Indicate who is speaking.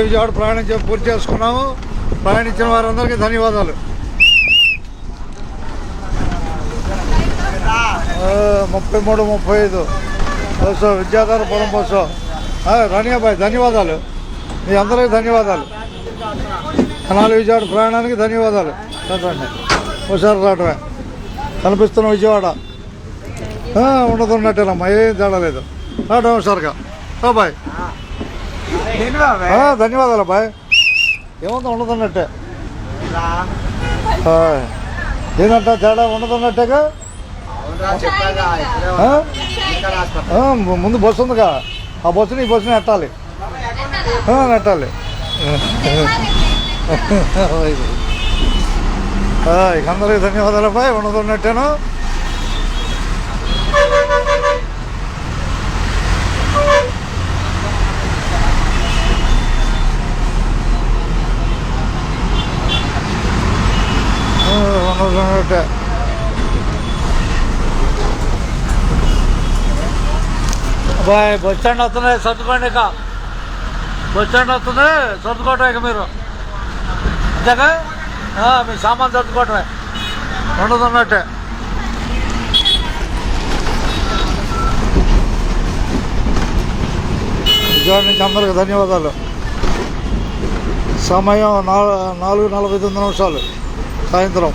Speaker 1: విజయవాడ ప్రయాణం పూర్తి చేసుకున్నాము. ప్రయాణించిన వారందరికీ ధన్యవాదాలు. 33, 35 బస్సు విద్యాధరపురం బస్సు. రానియాబాయ్ ధన్యవాదాలు. మీ అందరికీ ధన్యవాదాలు. విజయవాడ ప్రయాణానికి ధన్యవాదాలు. చదవండి హుషారు రావటమే కనిపిస్తున్న విజయవాడ ఉండదున్నట్టేనమ్మా, ఏం తేడా లేదు. రావడం హుషారుగా. బాయ్ ధన్యవాదాలు బాయ్. ఏముంది ఉండదున్నట్టే. ఏంటంట తేడా ఉండదున్నట్టేగా. ముందు బస్సు ఉందిగా, ఆ బస్సుని ఈ బస్సుని నెట్టాలి. ఇక అందరికీ ధన్యవాదాలు బాయ్. ఉండదున్నట్టేను. ఉండదున్నట్టే. బాయ్ బస్ స్టాండ్ వస్తున్నాయి, సర్దుకోండి. ఇక బస్ స్టాండ్ వస్తుంది, సర్దుకోవటం ఇక మీరు అంతేగా. మీ సామాన్ సర్దుకోవటమే. ఉండదున్నట్టే. విజయవాడ నుంచి అందరికి ధన్యవాదాలు. సమయం 4:49 సాయంత్రం.